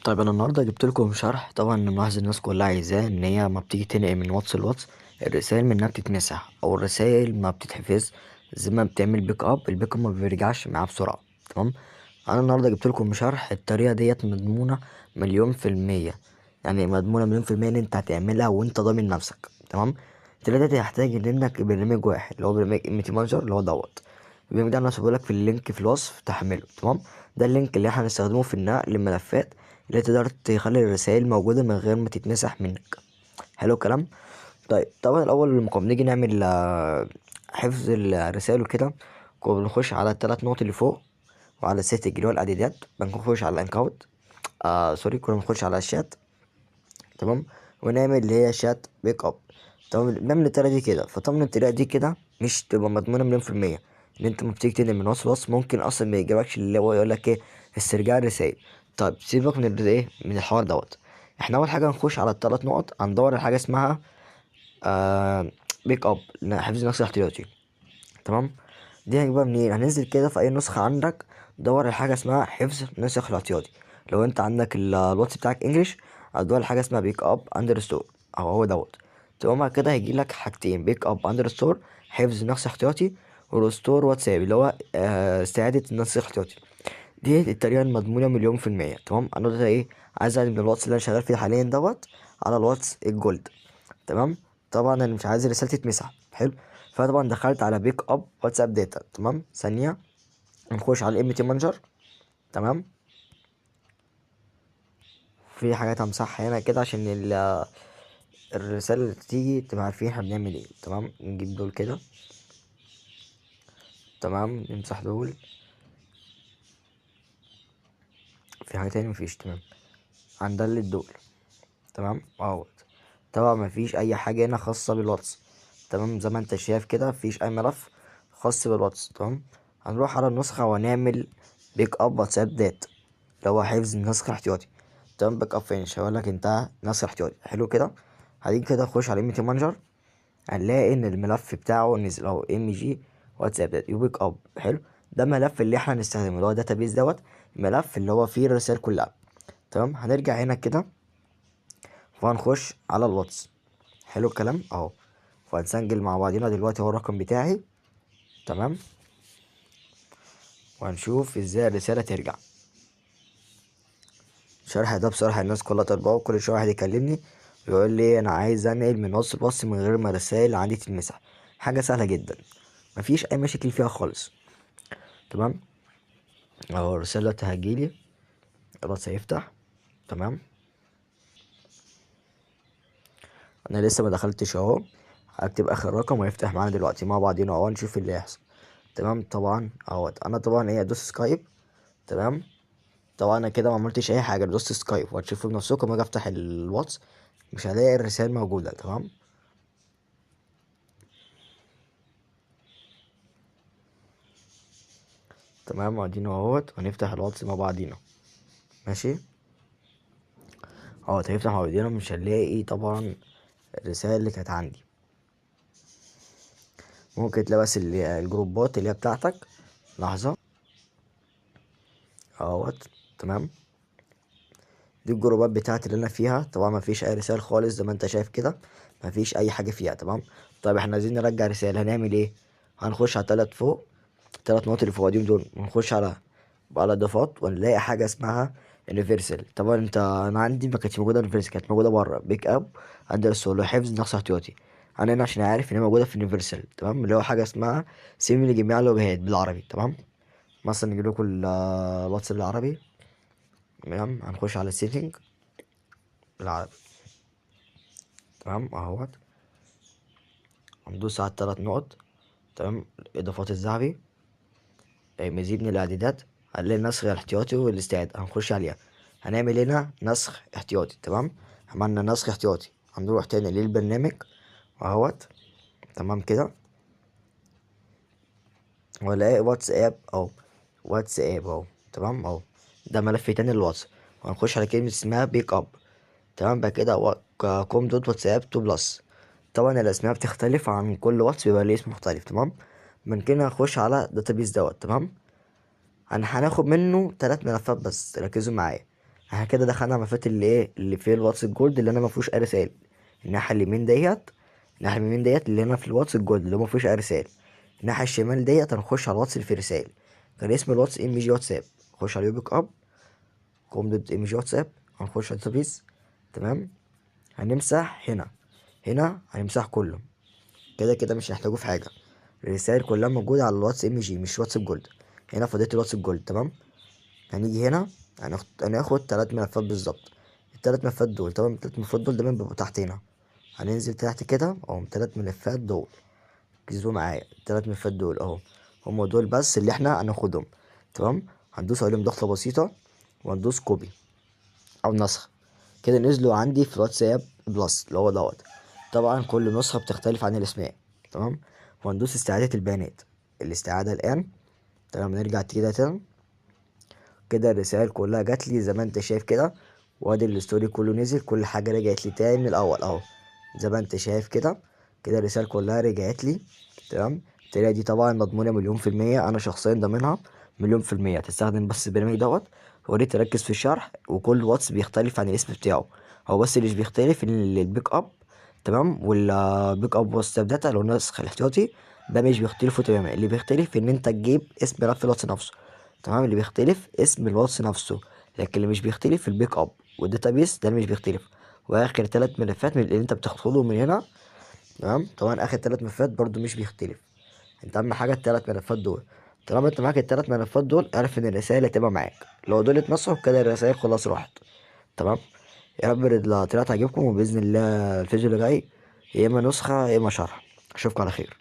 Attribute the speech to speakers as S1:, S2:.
S1: طيب انا النهارده جبت لكم شرح. طبعا ملاحظ الناس كلها عايزاه ان هي ما بتيجي تنقل من واتس لواتس الرسائل منها بتتمسح او الرسائل ما بتتحفظ. زي ما بتعمل بيك اب، البيك اب ما بيرجعش معاه بسرعه. تمام. انا النهارده جبت لكم شرح الطريقه ديت مضمونه مليون في الميه. يعني مضمونه مليون في الميه ان انت هتعملها وانت ضامن نفسك. تمام. الطريقه دي هتحتاج منك برنامج واحد اللي هو برنامج ايميتي مانجر اللي هو دوت. البرنامج ده انا هسيبهولك في اللينك في الوصف تحمله. تمام. ده اللينك اللي احنا هنستخدمه في النقل الملفات اللي تقدر تخلي الرسائل موجودة من غير ما تتمسح منك. حلو الكلام. طيب طبعا الأول لما كنا بنيجي نعمل حفظ الرسائل وكده، كنا بنخش على التلات نقط اللي فوق وعلى السيتنج اللي هو الإعدادات، بنخش على الأكونت. سوري، كنا بنخش على الشات. تمام. ونعمل اللي هي شات بيك اب. تمام. بنعمل الطريقة دي كده. فطبعا الطريقة دي كده مش تبقى مضمونة مليون في المية. ان انت ما بتيجي تنقل من وصل ممكن اصلا ما يجيبكش اللي هو يقول لك ايه، استرجاع الرسائل. طيب سيبك من ايه، من الحوار دوت. احنا اول حاجة هنخش على الثلاث نقط، هندور على حاجة اسمها آه بيك اب، حفظ نسخ احتياطي. تمام. دي هنجيبها منين؟ هننزل كده في اي نسخة عندك، دور على حاجة اسمها حفظ نسخ الاحتياطي. لو انت عندك الواتس بتاعك انجليش، هتدور على حاجة اسمها بيك اب اندرستور، او هو دوت. تمام. بعد كده هيجيلك حاجتين، بيك اب اندرستور حفظ نسخ احتياطي، ورستور واتساب اللي هو استعادة النسخ الاحتياطي. دي الطريقة المضمونة مليون في المية. تمام. انا دلوقتي ايه، عايز انقل من الواتس اللي انا شغال فيه حاليا دوت على الواتس الجولد. تمام. طبعا انا مش عايز رسالتي تتمسح. حلو. فطبعا دخلت على بيك اب واتساب داتا. تمام. ثانيه نخش على الام تي مانجر. تمام. في حاجات همسحها هنا كده عشان الرساله اللي تيجي تبقى عارفين احنا بنعمل ايه. تمام. نجيب دول كده. تمام. نمسح دول. في حاجه تاني؟ مفيش. تمام. هندلت دول. تمام اهوت. طبعا مفيش اي حاجه هنا خاصه بالواتس. تمام. زي ما انت شايف كده مفيش اي ملف خاص بالواتس. تمام. هنروح على النسخه ونعمل بيك اب واتساب دات اللي هو حفظ النسخ الاحتياطي. تمام. باك اب فينش هيقول لك انتهى نسخ احتياطي. حلو كده. هنيجي كده نخش على ايميتي مانجر، هنلاقي ان الملف بتاعه نزل اهو ام جي واتساب دات يوبيك اب. حلو. ده الملف اللي احنا هنستخدمه اللي هو داتابيز دوت، الملف اللي هو فيه الرسائل كلها. تمام. هنرجع هنا كده وهنخش على الواتس. حلو الكلام اهو. وهنسجل مع بعضينا دلوقتي، هو الرقم بتاعي. تمام. وهنشوف ازاي الرسالة ترجع. الشرح ده بصراحة الناس كلها طالباه، وكل شوية واحد يكلمني ويقول لي انا عايز انقل من واتس لواتس من غير ما الرسايل عندي تتمسح. حاجة سهلة جدا، مفيش اي مشاكل فيها خالص. تمام. اهو الرسالة دلوقتي هتجيلي، الواتس هيفتح. تمام. انا لسه ما دخلتش اهو. هكتب اخر رقم ويفتح معانا دلوقتي مع بعضينا اهو، نشوف اللي هيحصل. تمام. طبعا اهوت انا طبعا ايه ادوس سكايب. تمام. طبعا انا كده ما عملتش اي حاجه، دوست سكايب. وهتشوفوا بنفسكم لما اجي افتح الواتس مش هلاقي الرسائل موجوده. تمام. تمام. وادينا اهوت هنفتح الواتس مع بعضينا. ماشي. اهوت هيفتح مع بعضينا، مش هنلاقي طبعا الرسائل اللي كانت عندي. ممكن تلاقي بس الجروبات اللي هي بتاعتك. لحظه اهوت. تمام. دي الجروبات بتاعتي اللي انا فيها. طبعا ما فيش اي رسائل خالص زي ما انت شايف كده، ما فيش اي حاجه فيها. تمام. طيب احنا عايزين نرجع رسائل، هنعمل ايه؟ هنخش على تلات فوق، تلات نقط اللي فوقيهم دول، ونخش على اضافات، ونلاقي حاجه اسمها يونيفرسال. طبعا انا عندي ما كانتش موجوده يونيفرسال، كانت موجوده بره بيك اب اندرسول حفظ نقص احتياطي. انا هنا عشان عارف ان هي موجوده في يونيفرسال. تمام. اللي هو حاجه اسمها سيم لجميع اللغات بالعربي. تمام. مثلا نجيب لكم الواتس بالعربي. تمام. هنخش على السيتنج بالعربي. تمام اهوت. هندوس على التلات نقط. تمام. اضافات الذهبي، مزيد من الاعدادات، هنلاقي النسخ الاحتياطي والاستعادة، هنخش عليها. هنعمل هنا نسخ احتياطي. تمام. عملنا نسخ احتياطي، هنروح تاني للبرنامج اهوت. تمام كده. ولاقي واتساب اهو، واتساب اهو. تمام اهو. ده ملف تاني للواتس. وهنخش على كلمة اسمها بيك اب. تمام. بعد كده كوم دوت واتساب تو بلس. طبعا الاسماء بتختلف عن كل واتس، بيبقى ليه اسم مختلف. تمام. من كده هنخش على داتابيس دوت. تمام. هناخد منه تلات ملفات بس، ركزوا معايا. احنا كده دخلنا على ملفات اللي ايه اللي في الواتس الجولد اللي انا ما فيهوش اي رسائل. الناحيه اليمين ديت، الناحيه اليمين ديت اللي انا في الواتس الجولد اللي هو ما فيهوش اي رسائل. الناحيه الشمال ديت هنخش على الواتس اللي فيه رسائل. كان اسم الواتس ام جي واتساب. نخش على يوبيك اب كوم دوت ام جي واتساب. هنخش على الداتابيز. تمام. هنمسح هنا. هنا هنمسح كله. كده كده مش هنحتاجه في حاجه. الرسائل كلها موجوده على الواتس ام جي مش واتس الجولد. هنا فضيت الواتس الجولد. تمام. هنيجي هنا هناخد 3 ملفات بالظبط. ال3 ملفات دول طبعا ال3 ملفات دول دايما بيبقوا تحت هنا. هننزل تحت كده اهو 3 ملفات دول. ركزوا معايا ال3 ملفات دول اهو. هما دول بس اللي احنا هناخدهم. تمام. هندوس عليهم ضغطة بسيطة وهندوس كوبي او نسخ. كده نزلوا عندي في الواتساب بلس اللي هو دوت. طبعا كل نسخة بتختلف عن الاسماء. تمام. وهندوس استعادة البيانات. الاستعادة الآن. تمام. نرجع كده تاني. كده الرسائل كلها جات لي زي ما انت شايف كده. وادي الستوري كله نزل كل حاجة رجعت لي تاني من الأول أهو. زي ما انت شايف كده. كده الرسائل كلها رجعت لي. تمام. الطريقة دي طبعا مضمونة 100%. أنا شخصيا ضامنها 100%. هتستخدم بس البرنامج دوت. وريت تركز في الشرح وكل واتس بيختلف عن الاسم بتاعه. هو بس اللي مش بيختلف ان البيك اب. تمام. والبيك اب واتساب داتا اللي هو النسخ الاحتياطي. ده مش بيختلفوا تماما. اللي بيختلف ان انت تجيب اسم ملف الواتس نفسه. تمام. اللي بيختلف اسم الواتس نفسه. لكن اللي مش بيختلف البيك اب والداتابيس ده اللي مش بيختلف. واخر 3 ملفات من اللي انت بتاخدهم من هنا. تمام. طبعا اخر 3 ملفات برضو مش بيختلف. انت اهم حاجه ال3 ملفات دول. طالما انت معاك ال3 ملفات دول اعرف ان الرسائل هتبقى معاك. لو دول اتمسحوا كده الرسائل خلاص راحت. تمام. يا رب الطلعت عجبكم وباذن الله الفيديو اللي جاي يا اما نسخه يا اما شرح. اشوفكم على خير.